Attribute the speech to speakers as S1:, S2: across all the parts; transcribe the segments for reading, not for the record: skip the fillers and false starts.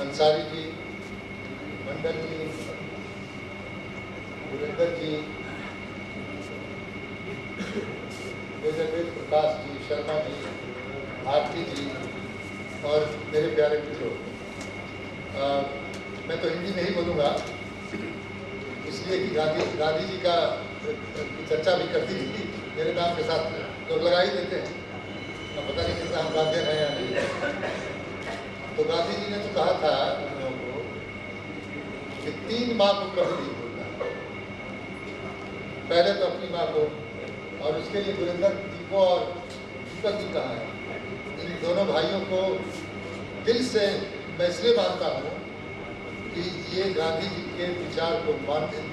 S1: अंसारी जी, मंडल जी, गुरिंदर जी, वेद प्रकाश जी, शर्मा जी, भारती जी और मेरे प्यारे मित्रों, मैं तो हिंदी में ही बोलूँगा इसलिए कि गांधी जी का चर्चा भी करती थी, मेरे नाम के साथ लोग लगा ही देते हैं। अब पता नहीं कितना हम गांधी हैं या नहीं। तो गांधी जी ने तो कहा था उन लोगों को कि 3 माँ को कभी नहीं भूलना। पहले तो अपनी माँ को, और उसके लिए गुरिंदर जी को और दीपक जी कहा है। इन दोनों भाइयों को दिल से मैं इसलिए मानता हूँ कि ये गांधी जी के विचार को मानते हैं,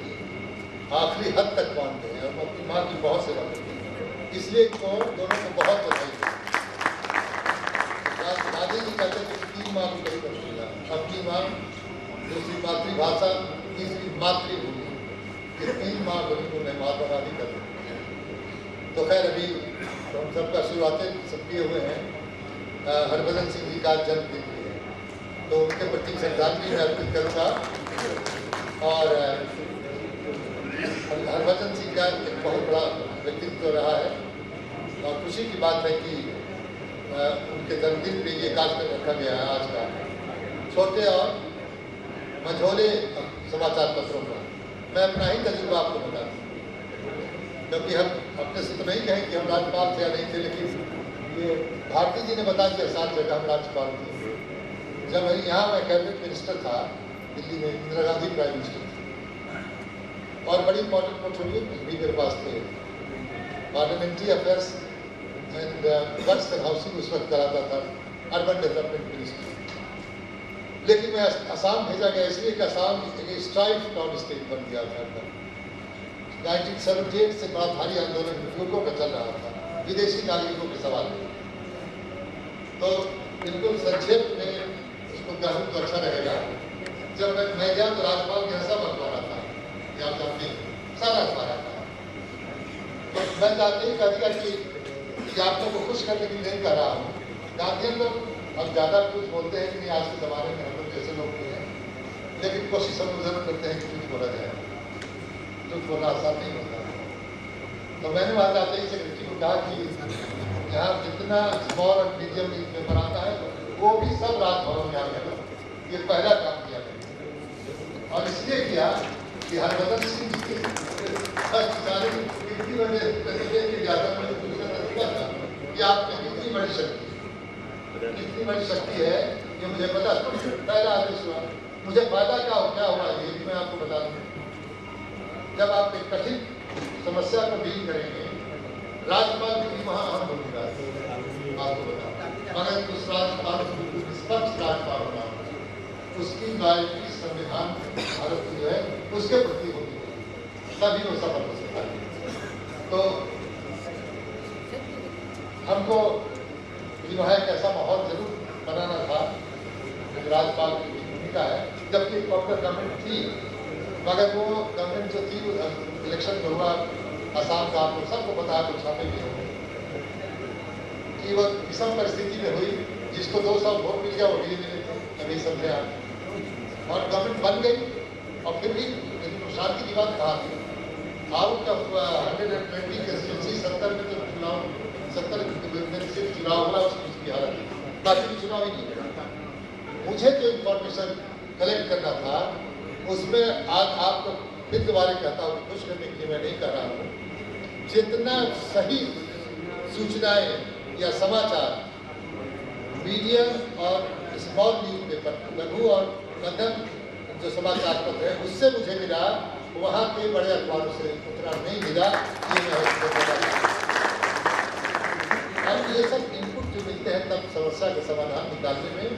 S1: आखिरी हद तक मानते हैं और अपनी माँ की बहुत सेवा करते हैं, इसलिए इनको दोनों को बहुत बधाई। गांधी जी कहते हैं कि 3 माँ को कभी कर देगा, अपनी माँ, दूसरी मातृभाषा, तीसरी मातृभूमि, ये 3 माँ को मैं माँ बना दी कर देती। तो खैर अभी तो हम सबका शुरुआतें सब किए हुए हैं। हरभजन सिंह जी का जन्मदिन भी है, तो उनके प्रति श्रद्धांजलि मैं अर्पित करूँगा। और हरभजन सिंह का एक बहुत बड़ा व्यक्तित्व रहा है और खुशी की बात है कि उनके जन्मदिन पे ये कार्यक्रम रखा गया है आज का। छोटे और मझोले समाचार पत्रों का मैं अपना ही तजुर्बा आपको बता दूँ, क्योंकि हम अपने से तो नहीं कहें कि हम राज्यपाल थे या नहीं थे, लेकिन ये भारती जी ने बता दिया 7 जगह हम राज्यपाल थे। जब यहाँ मैं कैबिनेट मिनिस्टर था दिल्ली में, इंदिरा गांधी प्राइम मिनिस्टर थी और बड़ी इंपॉर्टेंट पोर्टफोलियो भी मेरे पास थे। Parliamentary affairs and works and housing उस वक्त कराता था, अर्बन डेवलपमेंट मिनिस्टर। लेकिन मैं असम भेजा गया इसलिए कि असम स्ट्राइक नॉन स्टेट बन गया था। 1978 से बड़ा भारी आंदोलन युवकों का चल रहा था विदेशी नागरिकों के सवाल में। तो बिल्कुल संक्षेप में इसको कहूँ तो अच्छा रहेगा। जब मैं गया तो राज्यपाल के सब अखबार था, आप जानते हैं सारा अखबार था। तो मैं चाहते ही कह दिया कि आप लोग को खुश करने के लिए नहीं कर रहा हूँ। गांधीयन लोग अब ज़्यादा कुछ बोलते हैं कि नहीं, आज के ज़माने में हम लोग जैसे लोग भी हैं, लेकिन कोशिश हम लोग जरूर करते हैं कि कुछ बोला जाए। कुछ बोलना आसान नहीं होता। तो मैंने वहाँ जाते ही सेक्रेटरी को कहा कि यहाँ जितना स्मॉल और मीडियम पेपर आता है वो भी सब राजभवन में आ गया। ये पहला काम किया गया और इसलिए किया कि हरभजन सिंह जी की कि आप में कितनी बड़ी शक्ति है, कितनी बड़ी शक्ति है ये मुझे पता। पहला आदेश हुआ, मुझे फायदा क्या हुआ ये भी मैं आपको बता दूँ। जब आप एक कठिन समस्या को डील करेंगे, राज्यपाल की भी वहाँ अहम भूमिका है आपको बता। अगर उस राज्यपाल निष्पक्ष राज्यपाल होना, उसकी लॉयल्टी संविधान भारत की जो है उसके प्रति होती है, तभी वो सफल हो सकता है। तो हमको जो है एक ऐसा माहौल जरूर बनाना था, राज्यपाल की भूमिका है। जबकि पॉपुलर गवर्नमेंट थी, मगर वो गवर्नमेंट जो थी इलेक्शन जो हुआ असम का, आपको सबको पता है, छापे भी हो कि वो विषम परिस्थिति में हुई। जिसको 200 वोट मिल गया वो भी मिले थे, अभी समझे आप। और गवर्नमेंट बन गई और फिर भी शांति की बात कहा थी। आउट ऑफ 120 कंस्टिट्यूंसी 70 में तो चुनाव 70 में सिर्फ चुनाव हुआ, उसकी हालत बाकी चुनाव ही नहीं हुआ। मुझे जो इन्फॉर्मेशन कलेक्ट करना था उसमें आज आपको फिर दोबारा कहता हूँ, खुश करने के लिए मैं नहीं कर रहा हूँ। जितना सही सूचनाएं या समाचार मीडियम और स्मॉल न्यूज पेपर, लघु और मध्यम जो समाचार पत्र है उससे मुझे मिला, वहाँ के बड़े अखबारों से उतना नहीं मिला। ये मैं अब ये सब इनपुट जो मिलते हैं तब समस्या के समाधान निकालने में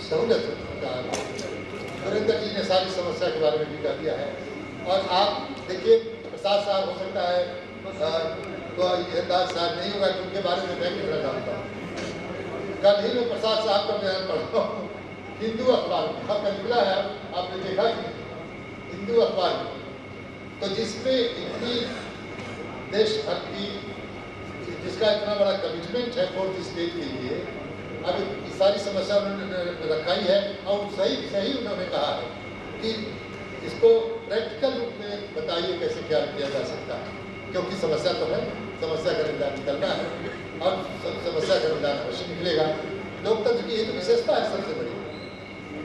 S1: सहूलियत होता है। गुरिंदर जी ने सारी समस्या के बारे में भी कह दिया है। और आप देखिए, प्रसाद साहब हो सकता है तो यहदास साहब नहीं होगा, उनके बारे में मैं कितना जानता हूँ। कल ही मैं प्रसाद साहब का बयान पढ़ता हूँ हिंदू अखबार में, आपका निकला है, आपने देखा कि हिंदू अखबार में, तो जिसमें इतनी देशभक्ति, जिसका इतना बड़ा कमिटमेंट है फोर्थ स्टेट के लिए। अब सारी समस्या उन्होंने रखाई है और सही उन्होंने कहा है कि इसको प्रैक्टिकल रूप में बताइए कैसे क्या किया जा सकता है, क्योंकि समस्या तो है, समस्या का निदान निकलना है और समस्या का निदान अवश्य निकलेगा। लोकतंत्र की ये तो विशेषता है सबसे बड़ी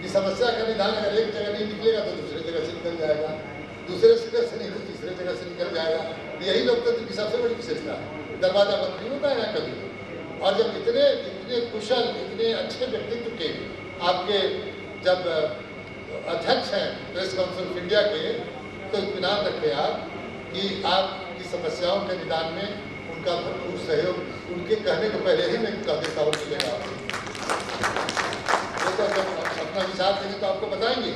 S1: कि समस्या का निदान अगर एक जगह नहीं निकलेगा तो दूसरे जगह से निकल जाएगा, दूसरे जगह से नहीं तो तीसरे जगह से निकल जाएगा। यही लोकतंत्र की सबसे बड़ी विशेषता है। दरवाजा बंद नहीं होता है यहाँ कभी। और जब इतने कुशल, इतने अच्छे व्यक्तित्व के आपके जब अध्यक्ष हैं प्रेस काउंसिल ऑफ इंडिया के, तो इत्मीनान रखें आप कि आपकी समस्याओं के निदान में उनका भरपूर सहयोग उनके कहने को पहले ही मैं कह देता हूँ मिलेगा। तो जब अपना विचार देंगे तो आपको बताएंगे।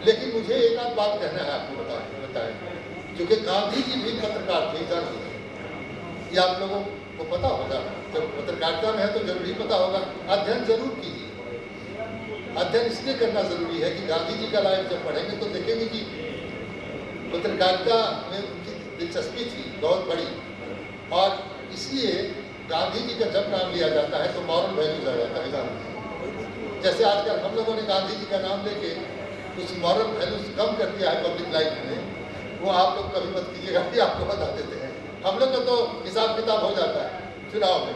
S1: लेकिन मुझे एक आध बात कहना है आपको बताएं, क्योंकि गांधी जी भी पत्रकार थे, जानते हैं ये आप लोगों को पता होगा। जब पत्रकारिता में है तो जरूरी पता होगा। अध्ययन जरूर कीजिए। अध्ययन इसलिए करना जरूरी है कि गांधी जी का लाइफ जब पढ़ेंगे तो देखेंगे कि पत्रकारिता में उनकी दिलचस्पी थी बहुत बड़ी, और इसलिए गांधी जी का जब नाम लिया जाता है तो मॉरल वैल्यूज आ जाता है। जैसे आजकल हम लोगों ने गांधी जी का नाम लेके कुछ मॉरल वैल्यूज कम कर दिया है पब्लिक लाइफ में, वो आप लोग कभी मत कीजिएगा कि आपको बता देते हैं। हम लोग का तो हिसाब किताब हो जाता है चुनाव में,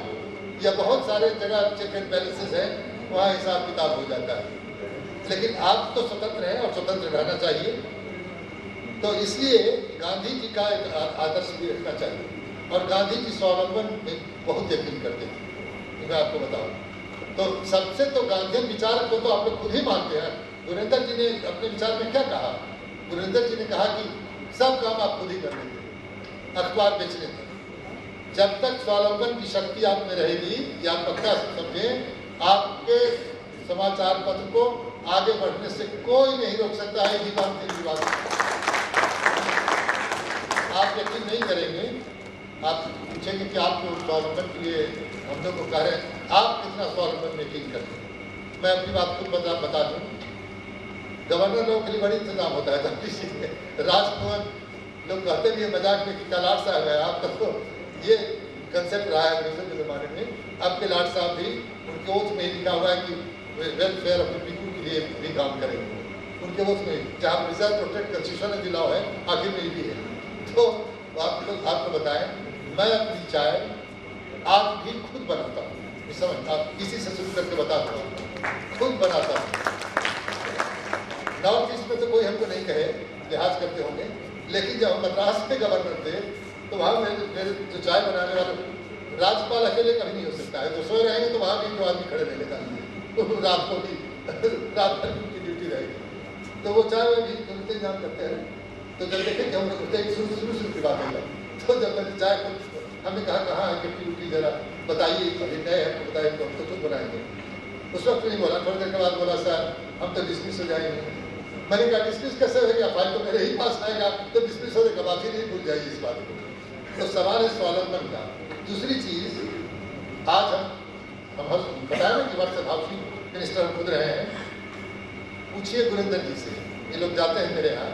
S1: या बहुत सारे जगह चेक एंड बैलेंसेस है, वहाँ हिसाब किताब हो जाता है। लेकिन आप तो स्वतंत्र हैं और स्वतंत्र रहना चाहिए। तो इसलिए गांधी जी का एक आदर्श भी रखना चाहिए। और गांधी जी स्वावलंबन में बहुत यकीन करते थे, मैं आपको बताऊं। तो सबसे तो गांधी विचार को तो आप लोग खुद ही मानते हैं। गुरेंद्र जी ने अपने विचार में क्या कहा? गुरेंद्र जी ने कहा कि सब काम आप खुद ही कर लेते, अखबार बेचने तक। जब तक स्वावलंबन की शक्ति आप में रहेगी, या पक्का समझें, आपके समाचार पत्र को आगे बढ़ने से कोई नहीं रोक सकता है। ये बात मेरी बात आप यकीन नहीं करेंगे। आप पूछेंगे कि आप जो स्वावलंबन के लिए हम लोग को कह रहे हैं, आप कितना स्वावलंबन में यकीन करते हैं? मैं अपनी बात खुद बता दूं। गवर्नर लोगों के लिए बड़ी इंतजाम होता है। तब किसी राजभवन लोग कहते भी है मजाक में कि कैलाश साहब है आपका, तो ये कंसेप्ट रहा है अंग्रेजों के ज़माने में। अब कैलाश साहब भी उनके ओथ में लिखा हुआ है कि वेलफेयर ऑफ द पीपल के लिए भी काम करेंगे। उनके ओथ में जहाँ रिजर्व प्रोटेक्ट कंस्टिट्यूशन दिला है, आखिर में भी है। तो आपको बताएं, मैं अपनी चाय आज भी खुद बनाता हूँ। समझ आप किसी से शुरू करके बताता हूँ, खुद बनाता हूँ। नॉर्थ ईस्ट में तो कोई हमको नहीं कहे, लिहाज करते होंगे, लेकिन जब हम मद्रास के गवर्नर थे तो वहाँ मेरे जो चाय बनाने वाले राज्यपाल अकेले कभी नहीं हो सकता है। तो सोए रहेंगे तो वहाँ भी दो आदमी खड़े रहेगा, तो रात को भी रात भर की ड्यूटी रहेगी। तो वो चाय भी तुरंत इंतजाम करते हैं। तो जब देखें कि हम लोग शुरू की बात है, तो जब मैंने चाय को हमने कहा कहाँ है किट्टी उट्टी जरा बताइए, अभी नए हैं बताइए तो हम तो खुद बनाएंगे। उस वक्त नहीं बोला, थोड़ी देर के बाद बोला सर हम तो डिसमिस हो जाएंगे। मैंने कहा डिसमिस कैसे हो गया? फाइल तो मेरे ही पास आएगा, तो डिसमिस होने के बाद ही नहीं भूल जाइए इस बात को। तो सवाल है स्वावलंबन का। दूसरी चीज, आज हम बताया ना कि वर्ष हाउसिंग मिनिस्टर हम खुद रहे हैं। पूछिए गुरेंद्र जी से, ये लोग जाते हैं मेरे यहाँ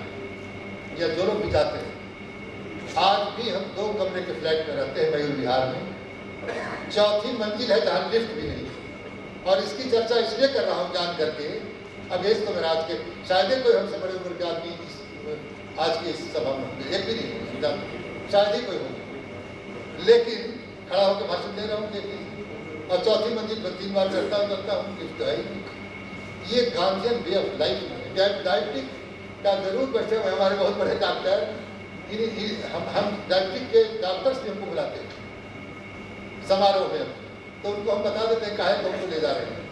S1: या जो लोग भी जाते हैं, आज भी हम 2 कमरे के फ्लैट में रहते हैं मयूर विहार में। 4थी मंजिल है जहाँ लिफ्ट भी नहीं। और इसकी चर्चा इसलिए कर रहा हूँ जान करके, अब एज तो मेरा आज के शायद कोई हमसे बड़े उम्र के आदमी आज की इस सभा में एक भी नहीं होगा, शायद ही कोई होगा, लेकिन खड़ा होकर भाषण दे रहा हूँ। लेकिन और 4थी मंजिल पर 3 बार चढ़ता हूँ लिफ्ट है। ये गांधीयन वे ऑफ लाइफ है। डायबिटिक का जरूर बैठे हुए हमारे बहुत बड़े डॉक्टर, हम डायबिटिक के डॉक्टर्स भी हमको बुलाते हैं समारोह में, तो उनको हम बता देते हैं काहे तो उनको ले जा रहे हैं।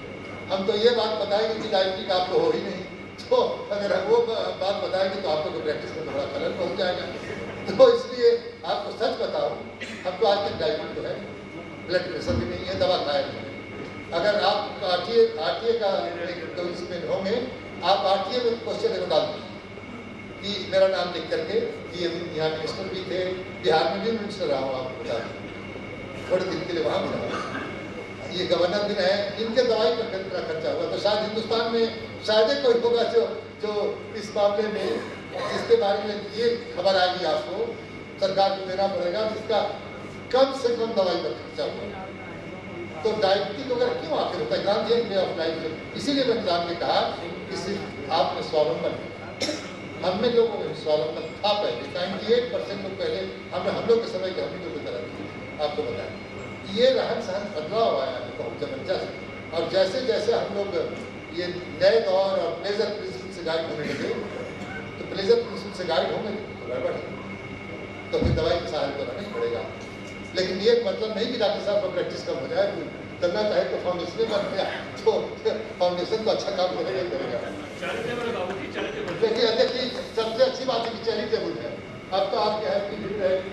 S1: हम तो ये बात बताएंगे कि डायबिटिक आपको हो ही नहीं, तो अगर हम वो बात बताएंगे तो आप लोग प्रैक्टिस में थोड़ा खलल पहुँच जाएगा। तो इसलिए आपको सच बताओ, हमको आज तक डायबिटिक तो है, ब्लड प्रेशर भी नहीं है, दवा खाया नहीं है। अगर आप आरटीए का तो इसमें होंगे, आप आरटीए में क्वेश्चन एगो डाल दीजिए कि मेरा नाम लिख करके कि यहाँ मिनिस्टर भी थे, बिहार में भी मिनिस्टर रहा हूँ, आपको बता दें थोड़े दिन के लिए वहाँ भी रहा, ये गवर्नर भी रहे, इनके दवाई पर कितना खर्चा हुआ। तो शायद हिंदुस्तान में शायद कोई होगा जो इस मामले में जिसके बारे में ये खबर आएगी आपको, सरकार को देना पड़ेगा जिसका कम से कम दवाई पर खर्चा हुआ। तो डायबिटीज वगैरह क्यों आखिर होता है? Gandhi way of life. इसीलिए मैंने जान के कहा कि सिर्फ आप में स्वावलंबन, हम में लोगों में स्वावलंबन था पहले। 98% लोग पहले हम लोग के समय के हम लोग की तरह थे। आपको बताएं ये रहन सहन बदलाव आया है बहुत जबरदस्त। और जैसे जैसे हम लोग ये नए दौर और प्लेजर प्रिंसिपल से गाइड होने लगे, तो प्लेजर प्रिंसिपल से गाइड होंगे तो गड़बड़ है, तो फिर दवाई के सहारे तो रहना ही पड़ेगा। लेकिन ये मतलब नहीं कि डॉक्टर साहब का प्रैक्टिस कम हो जाए, करना चाहे तो फाउंडेशन बन गया तो फाउंडेशन तो अच्छा काम करेगा ही करेगा। देखिए सबसे अच्छी बात है कि चैरिटेबल है। अब तो आप क्या है कि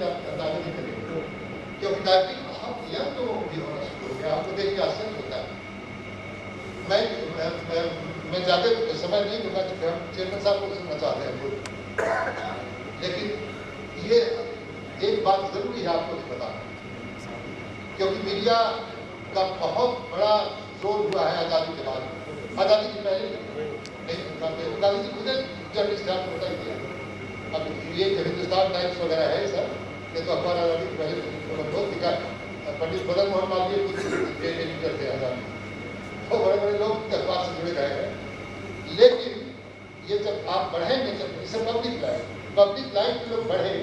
S1: आप अंदाजा नहीं करेंगे, क्योंकि डायबिटीज बहुत यंग लोगों को भी होना शुरू हो गया। आपको देख के आश्चर्य होता है। मैं ज़्यादा समय नहीं दूंगा क्योंकि हम चेयरमैन साहब को सुनना चाहते हैं, लेकिन ये एक बात जरूरी है आपको बताना, क्योंकि मीडिया का बहुत बड़ा रोल हुआ है आज़ादी के बाद। आज़ादी के पहले नहीं, गांधी जी खुद जर्नलिस्ट आपको बता दिया। अब ये हिंदुस्तान टाइम्स वगैरह है सर, ये तो अखबार आज़ादी के पहले बहुत दिखा। पंडित मदन मोहन मालवीय खुद एडिटर थे आज़ादी, तो बड़े बड़े लोग अखबार से जुड़े रहे हैं। लेकिन ये जब आप बढ़ेंगे, जब इसे पब्लिक लाइफ में लोग बढ़े,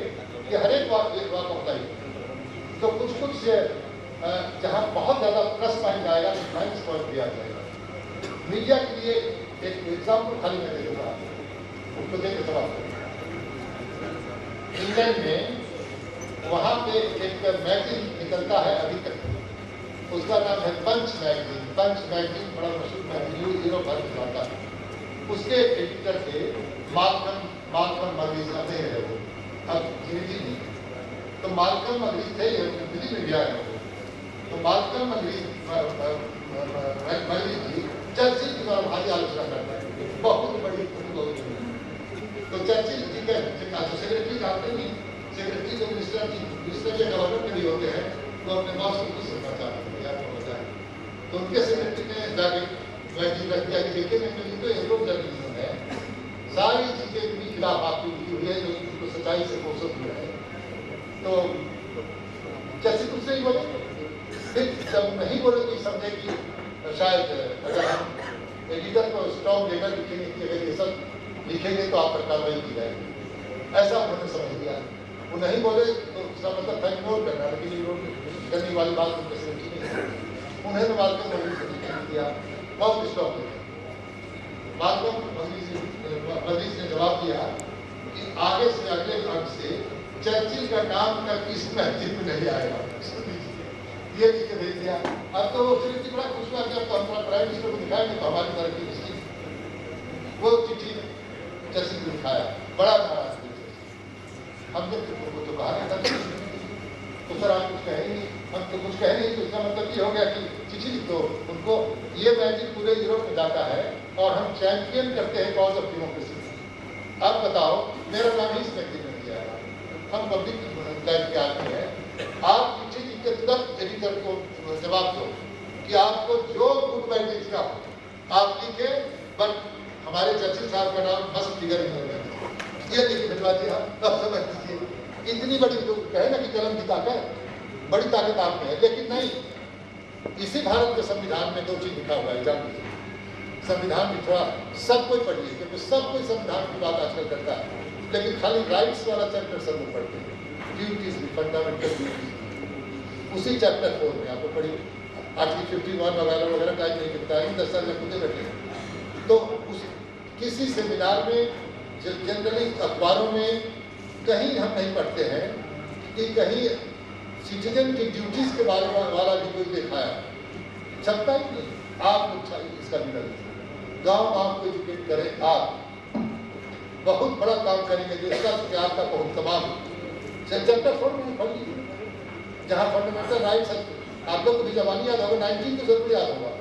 S1: ये हर एक बात होता है, तो कुछ जहाँ बहुत ज़्यादा प्लस पॉइंट आएगा तो माइनस पॉइंट भी आ जाएगा। मीडिया के लिए एक एग्जाम्पल खाली मैं दे दूँगा, उसको देख के सवाल करें। इंग्लैंड में वहाँ पे एक मैगजीन निकलता है अभी तक, उसका नाम है पंच मैगजीन। पंच मैगजीन बड़ा मशहूर मैगजीन, यूरोप भर में जाता है। उसके एडिटर थे मालकम मगरीज है वो, अब अंग्रेजी नहीं, तो मालकम मगरीज थे, दिल्ली में भी आए वो। तो मालकम मगरीज जी चर्चिल की भारी आलोचना करते हैं, बहुत बड़ी। तो चर्चिल जी के सेक्रेटरी जानते नहीं, सेक्रेटरी जो मिनिस्टर या गवर्नर के भी होते हैं, वो अपने बॉस को कुछ सुनना चाहते हैं, आपको बताएं। तो उनके सेक्रेटरी ने जाके मैगजीन रख दिया कि देखिए मैगजीन तो यूरोप जर्नलिज्म है, सारी चीजें इतनी खिलाफ आपकी लिखी हुई है जो उनको सच्चाई से फुर्सत हुई है। तो जैसे कुछ नहीं बोले, फिर जब नहीं बोले तो समझे कि शायद अगर हम एडिटर को स्ट्रॉन्ग लेकर लिखेंगे कि अगर ये सब लिखेंगे तो आप पर कार्रवाई की जाएगी, ऐसा उन्होंने समझ लिया। वो नहीं बोले तो उसका मतलब था इग्नोर करना, लेकिन इग्नोर करने वाली बात उनके से नहीं है। उन्होंने मालकम मगरीज दिया, बहुत स्ट्रॉन्ग लिखा। मालकम मगरीज ने जवाब दिया कि आगे से अगले अंक से चर्चिल का नाम तक इस मैगजीन में नहीं आएगा, ये लिख के भेज दिया। अब तो वो चिट्ठी बड़ा खुश हुआ कि अब तो हम प्राइम मिनिस्टर को दिखाएंगे तो हमारी तरक्की निश्चित। वो चिट्ठी चर्चिल को दिखाया, बड़ा नाराज हुए। हमने तो कहा नहीं था तो सर आप कुछ कहे नहीं, हम तो कुछ कहे नहीं, तो इसका मतलब ये हो गया कि चिट्ठी लिख दो उनको। ये मैगजीन पूरे यूरोप में जाता है और हम चैंपियन करते हैं कॉज ऑफ डेमोक्रेसी। अब बताओ, मेरा नाम ही इस मैगजीन में दिया है, हम पब्लिक लाइफ के आदमी हैं। आप चिट्ठी लिख के तुरंत एडिटर को जवाब दो कि आपको जो गुड बाइट लिखना हो आप लिखे, बट हमारे चर्चिल साहब का नाम मस्त फिगर नहीं होगा, ये लिख भिजवा दिया। अब समझ लीजिए इतनी बड़ी, लोग कहे ना कि कलम की ताकत, बड़ी ताकत आप में है। लेकिन नहीं, इसी भारत के संविधान में 2 चीज लिखा हुआ है, जान लीजिए। संविधान में थोड़ा सब कोई पढ़िए, क्योंकि सब कोई संविधान की बात आजकल करता है, लेकिन खाली राइट्स वाला चैप्टर सब लोग पढ़ते हैं, ड्यूटीज भी, फंडामेंटल ड्यूटीज। उसी चैप्टर 4 में आपको पढ़िए, आर्टिकल 51 वगैरह वगैरह टाइम नहीं लिखता है, 10 साल में खुदे बैठे। तो उस किसी सेमिनार में, जनरली अखबारों में कहीं हम नहीं पढ़ते हैं कि कहीं सिटीजन की ड्यूटीज के बारे में वाला भी कोई देखा है, छपता ही नहीं। आप इसका निकल गाँव आपको एजुकेट करें, आप बहुत बड़ा काम करेंगे जो इसका आपका बहुत तमाम चैप्टर 4 में पढ़ लीजिए, जहाँ फंडामेंटल राइट्स है। आप लोग को भी जवानी याद होगा, 19 तो जरूर याद होगा,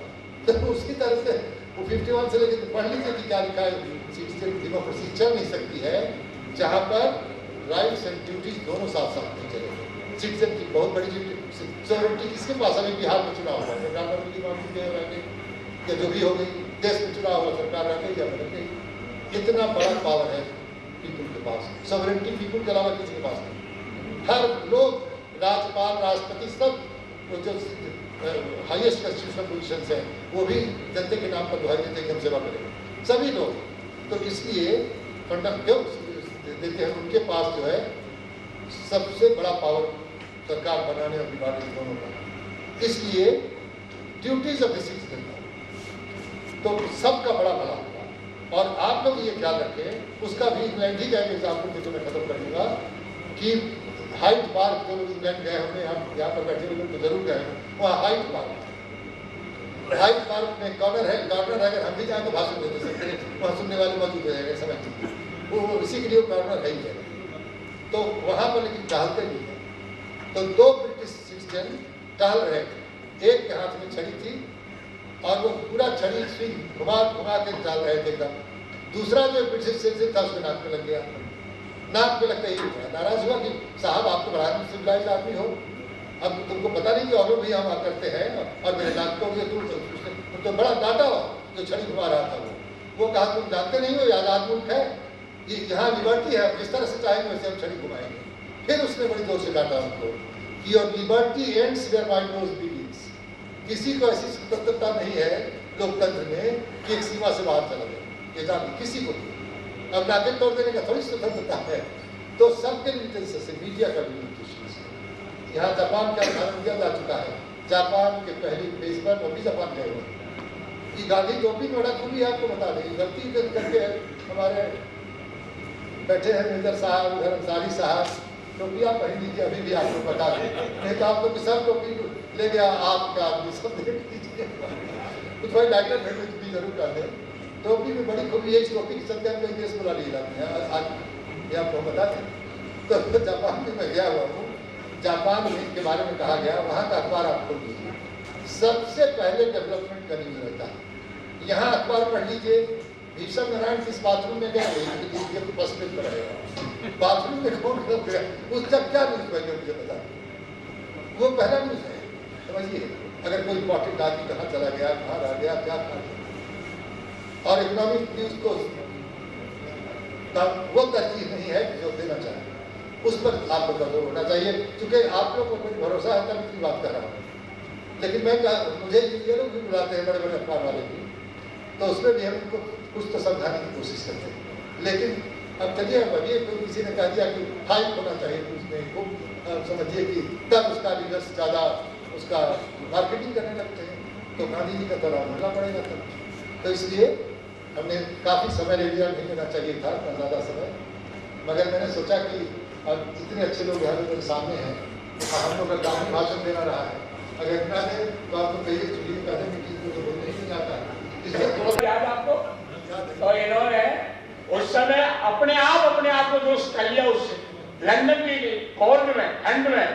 S1: तो उसकी तरफ से वो 51 से लेकर पढ़ लीजिए कि क्या लिखा है। सिटीजन डेमोक्रेसी चल नहीं सकती है जहाँ पर राइट्स एंड ड्यूटीज दोनों साथ साथ नहीं चलेंगे। सिटीजन की बहुत बड़ी सोवरेनिटी किसके पास? अभी बिहार में चुनाव हुआ, सरकार या जो भी हो गई, देश में चुनाव हुआ, सरकार रह गई या बदल गई। इतना बड़ा पावर है पीपुल के पास, सोवरेनिटी पीपुल के अलावा किसी के पास नहीं। हर लोग, राज्यपाल, राष्ट्रपति, सब जो हाईएस्ट कॉन्स्टिट्यूशनल पोजीशंस हैं, वो भी जनता के नाम पर दुहाई देते हैं कि हम सेवा करेंगे, सभी लोग। तो इसलिए कंडक्ट क्यों देते हैं, उनके पास जो है सबसे बड़ा पावर सरकार बनाने और बिगाड़ने दोनों का। इसलिए ड्यूटीज ऑफ द सिटीजन, तो सबका बड़ा भला होगा। और आप लोग ये ख्याल रखें, उसका भी इंग्लैंड ही का एक एग्जाम्पल देकर मैं खत्म कर दूंगा कि हाइट पार्क, जो लोग इंग्लैंड गए होंगे, हम यहाँ पर बैठे हुए लोग तो जरूर गए हैं, वहाँ हाइट पार्क में कॉर्नर है, अगर हम भी जाए तो भाषण देते सकते हैं, वहाँ सुनने वाले मौजूद हो जाएंगे, समझ वो इसी के लिए कॉर्नर है ही है। तो वहाँ पर लेकिन टहलते नहीं है। तो 2 ब्रिटिश सिटीजन टहल रहे थे, एक के हाथ में छड़ी थी और वो पूरा छड़ी स्विंग घुमा के चल रहे थे एकदम। दूसरा जो ब्रिटिश सिटीजन था उसके नाक पे लग गया, नाक पे लगता ही हुआ, नाराज हुआ कि साहब आप तो बड़ा सिविलाइज आदमी हो, अब तुमको पता नहीं कि और लोग भी हम करते हैं और मेरे नाक को भी तुम तो बड़ा डांटा जो छड़ी घुमा रहा था वो कहा तुम जानते नहीं हो, आजाद मुल्क है, ये यहाँ लिबर्टी है, जिस तरह से चाहेंगे वैसे हम छड़ी घुमाएंगे। फिर उसने बड़ी जोर से डांटा उनको कि your liberty ends where my nose begins. किसी को ऐसी स्वतंत्रता नहीं है लोकतंत्र में कि एक सीमा से बाहर चला जाए, ये जान किसी को नहीं। अब नाके तोड़ देने का थोड़ी स्वतंत्रता है। तो सबके लिमिटेशन से मीडिया का भी लिमिटेशन है। यहाँ जापान का उदाहरण दिया जा चुका है, जापान के पहली पेज पर वो भी जापान गए हुए, ये गांधी टोपी में बड़ा खूबी आपको बता दें, गलती करके हमारे बैठे हैं मेजर साहब, उधर अंसारी साहब, टोपियाँ पहन लीजिए, अभी भी आपको बता दें, नहीं तो आप लोग सब टोपी ले गया आपका आदमी, सब देख लीजिए, कुछ भाई डायरेक्टर भेज भी जरूर कर दें। टोपी में बड़ी खूबी है, इस टोपी के चलते हम कई देश बुला लिए जाते हैं, आज ये आपको बता दें। तो जापान में मैं गया हुआ हूँ, जापान में के बारे में कहा गया, वहाँ का अखबार आप खोल लीजिए, सबसे पहले डेवलपमेंट का न्यूज रहता है। यहाँ अखबार पढ़ लीजिए, भीषम नारायण किस बाथरूम में गए, फर्स्ट पेज पर आएगा, बाथरूम में कौन गया, उस तक क्या न्यूज पहले मुझे बता, वो पहला न्यूज है, समझिए। अगर कोई इंपॉर्टेंट आदमी कहाँ चला गया, कहाँ रह गया, क्या था। और इकोनॉमिक न्यूज को वो तरजीह नहीं है जो देना चाहिए, उस पर आप लोग का जोर होना चाहिए, क्योंकि आप लोग को कोई भरोसा है तब की बात कर रहा हूँ। लेकिन मैं मुझे ये लोग भी बुलाते हैं, बड़े बड़े अखबार वाले भी, तो उसमें भी हम उनको कुछ तो समझाने की कोशिश करते हैं। लेकिन अब चलिए, अब ये किसी ने कह दिया कि हाइप होना चाहिए उसमें, खूब समझिए कि तब उसका लीडर्स ज़्यादा उसका मार्केटिंग करने लगते हैं, तो गांधी जी का तो रहना पड़ेगा तब। तो इसलिए हमने काफ़ी समय ले लिया, नहीं लेना चाहिए था इतना ज़्यादा समय, मगर मैंने सोचा कि अब इतने अच्छे लोग यहाँ मेरे सामने हैं, तो हम लोग का काम भाषण देना रहा है, अगर इतना दे तो आपको कहिए चुनिए, पहले मीटिंग को तो बोलने ही नहीं आता है, इसलिए थोड़ा
S2: याद आपको। तो इन्होंने उस समय अपने आप को जो कर लिया उस लंदन की कोर्ट में, ठंड में।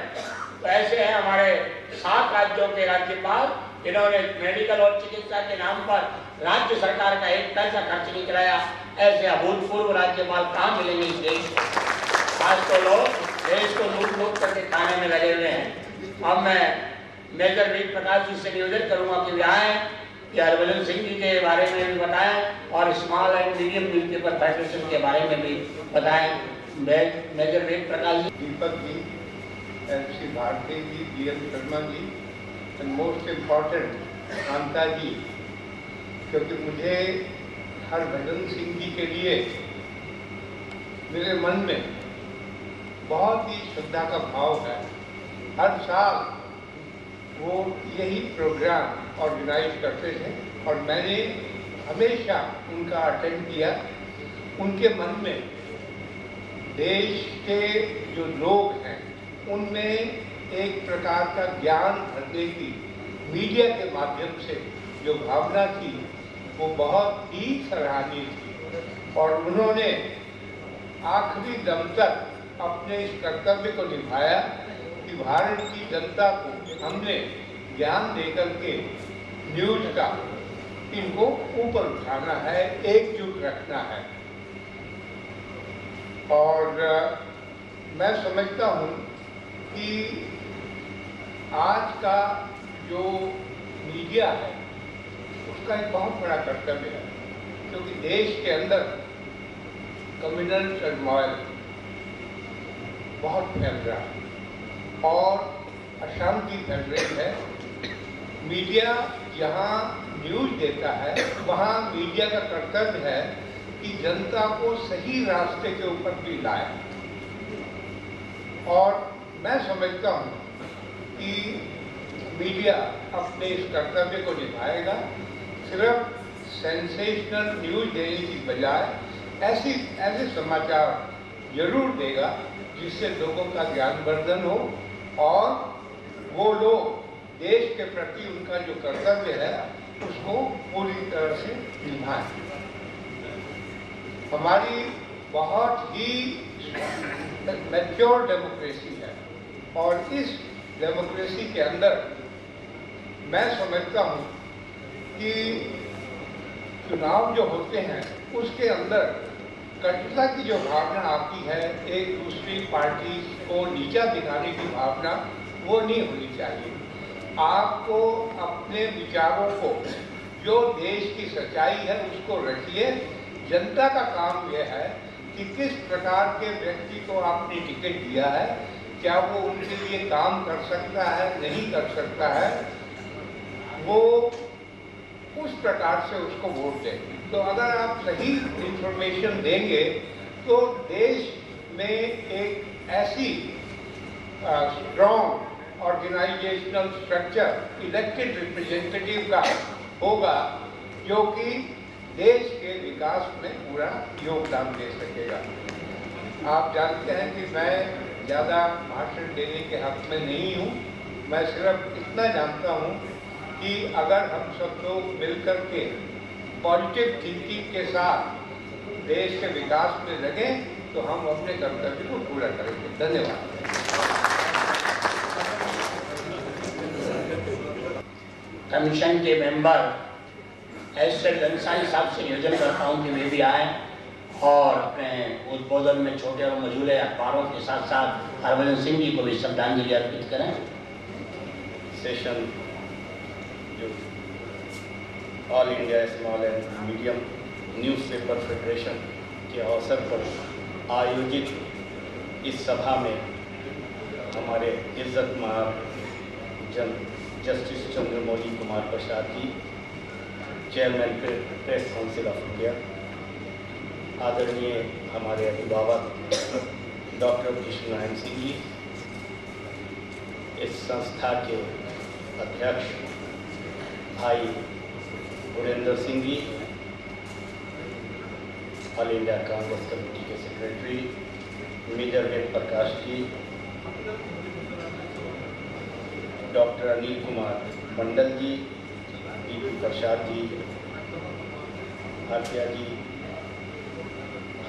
S2: तो ऐसे हैं हमारे 7 राज्यों के राज्यपाल, इन्होंने मेडिकल और चिकित्सा के नाम पर राज्य सरकार का एक पैसा खर्च नहीं कराया। ऐसे अभूतपूर्व राज्यपाल कहाँ मिलेंगे इस देश को। आज तो लोग देश को लूट करके खाने में लगे हुए हैं। अब मैं मेजर वीर प्रकाश जी से निवेदन करूंगा कि वे आए, हरभजन सिंह जी के बारे में भी बताएं और small and medium newspaper federation के बारे में भी बताएं। Major Veer Prakash ji,
S3: Deepak ji, Shri Bharti ji, DM Sharma ji, and most important Kanta ji, क्योंकि मुझे हरभजन सिंह जी के लिए मेरे मन में बहुत ही श्रद्धा का भाव है। हर साल वो यही प्रोग्राम ऑर्गेनाइज करते थे और मैंने हमेशा उनका अटेंड किया। उनके मन में देश के जो लोग हैं उनमें एक प्रकार का ज्ञान भरने की मीडिया के माध्यम से जो भावना थी वो बहुत ही सराहनीय थी और उन्होंने आखिरी दम तक अपने इस कर्तव्य को निभाया कि भारत की जनता को हमने ज्ञान देकर के न्यूज का इनको ऊपर उठाना है, एकजुट रखना है। और मैं समझता हूँ कि आज का जो मीडिया है उसका एक बहुत बड़ा कर्तव्य है, क्योंकि देश के अंदर कम्युनल टर्मोइल बहुत फैल रहा है और अशांति फैल रही है। मीडिया जहाँ न्यूज देता है वहाँ मीडिया का कर्तव्य है कि जनता को सही रास्ते के ऊपर भी लाए। और मैं समझता हूँ कि मीडिया अपने इस कर्तव्य को निभाएगा। सिर्फ सेंसेशनल न्यूज देने की बजाय ऐसे समाचार जरूर देगा जिससे लोगों का ज्ञानवर्धन हो और वो लोग देश के प्रति उनका जो कर्तव्य है उसको पूरी तरह से निभाएं। हमारी बहुत ही मैच्योर डेमोक्रेसी है और इस डेमोक्रेसी के अंदर मैं समझता हूँ कि चुनाव जो होते हैं उसके अंदर कटुता की जो भावना आती है, एक दूसरी पार्टी को नीचा दिखाने की भावना, वो नहीं होनी चाहिए। आपको अपने विचारों को, जो देश की सच्चाई है उसको रखिए। जनता का काम यह है कि किस प्रकार के व्यक्ति को आपने टिकट दिया है, क्या वो उनके लिए काम कर सकता है, नहीं कर सकता है, वो उस प्रकार से उसको वोट दें। तो अगर आप सही इंफॉर्मेशन देंगे तो देश में एक ऐसी strong organisational structure elected representative का होगा जो कि देश के विकास में पूरा योगदान दे सकेगा। आप जानते हैं कि मैं ज़्यादा भाषण देने के हक में नहीं हूँ। मैं सिर्फ इतना जानता हूँ कि अगर हम सब लोग मिलकर के पॉजिटिव थिंकिंग के साथ देश के विकास में लगें तो हम अपने कर्तव्य को पूरा करेंगे। धन्यवाद।
S2: कमीशन के मेंबर एसएल अंसारी साहब से निवेदन करता हूं कि वे भी आए और अपने उद्बोधन में छोटे और मझूले अखबारों के साथ साथ हरभजन सिंह जी को भी श्रद्धांजलि अर्पित करें।
S4: सेशन जो all India small and medium newspaper federation के अवसर पर आयोजित इस सभा में हमारे इज्जत जन justice Chandramouli Kumar Prasad ji, chairman Press Council of India, आदरणीय हमारे अभिभावक डॉक्टर कृष्ण नारायण सिंह जी, इस संस्था के अध्यक्ष भाई Gurendra Singh ji, All India Congress committee के secretary major Ved Prakash ji, doctor Anil Kumar Mandal ji, PP Prasad ji, Bhatia ji,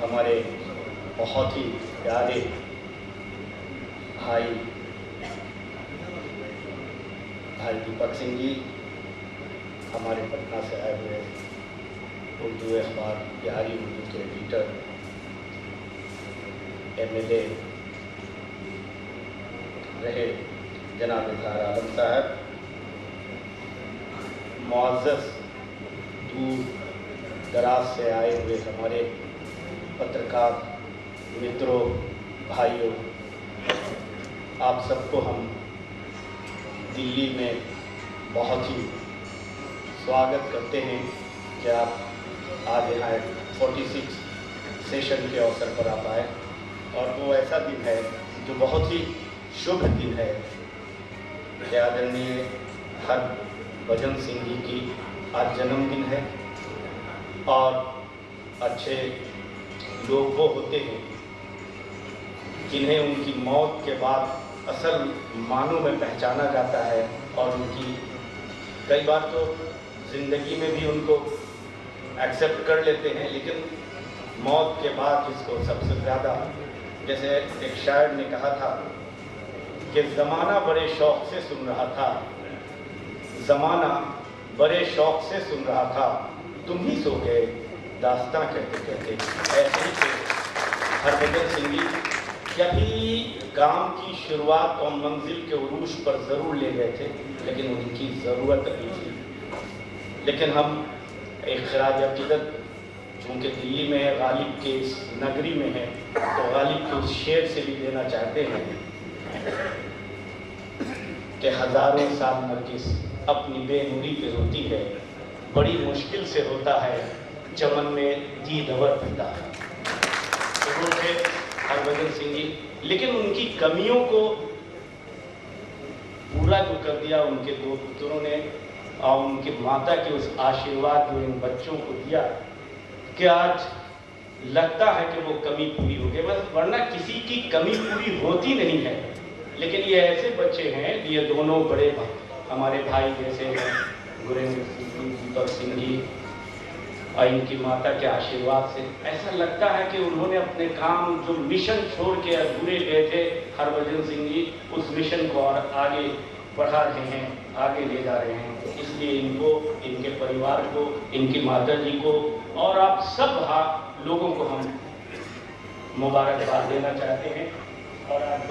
S4: हमारे बहुत ही प्यारे भाई दीपक सिंह जी, हमारे पटना से आए हुए उर्दू अखबार बिहारी उर्दू के एडिटर MLA रहे जनाब इजहार आलम साहब, मुअज़्ज़ज़ दूर दराज से आए हुए हमारे पत्रकार मित्रों, भाइयों, आप सबको हम दिल्ली में बहुत ही स्वागत करते हैं कि आप आज यहाँ 46 सेशन के अवसर पर आप आए। और वो ऐसा दिन है जो बहुत ही शुभ दिन है कि आदरणीय हरभजन सिंह जी की आज जन्मदिन है। और अच्छे लोग वो होते हैं जिन्हें उनकी मौत के बाद असल मानों में पहचाना जाता है और उनकी कई बार तो ज़िंदगी में भी उनको एक्सेप्ट कर लेते हैं, लेकिन मौत के बाद जिसको सबसे ज़्यादा, जैसे एक शायर ने कहा था कि ज़माना बड़े शौक़ से सुन रहा था, ज़माना बड़े शौक़ से सुन रहा था, तुम ही सो गए दास्तां कहते कहते। ऐसे ही थे हरभजन सिंह जी, कभी काम की शुरुआत और मंजिल के उरूज पर ज़रूर ले गए थे, लेकिन उनकी ज़रूरत नहीं थी। लेकिन हम एक खराज अकीदत चूँकि दिल्ली में है, गालिब के इस नगरी में है, तो गालिब के उस शेर से भी देना चाहते हैं कि हज़ारों साल नरगिस अपनी बेनूरी पे होती है, बड़ी मुश्किल से होता है चमन में दीद अवर पैदा। तो वो थे हरभजन सिंह जी, लेकिन उनकी कमियों को पूरा जो कर दिया उनके दो पुत्रों ने और उनकी माता के उस आशीर्वाद जो इन बच्चों को दिया कि आज लगता है कि वो कमी पूरी हो गई, बस वरना किसी की कमी पूरी होती नहीं है। लेकिन ये ऐसे बच्चे हैं, ये दोनों बड़े हमारे भाई जैसे हैं, गुरेंद्र सिंह जी, दीपक सिंह जी, और इनकी माता के आशीर्वाद से ऐसा लगता है कि उन्होंने अपने काम जो मिशन छोड़ के अधूरे गए थे हरभजन सिंह जी, उस मिशन को और आगे बढ़ा रहे हैं, आगे ले जा रहे हैं। इसलिए इनको, इनके परिवार को, इनकी माता जी को और आप सब लोगों को हम मुबारकबाद देना चाहते हैं। और आप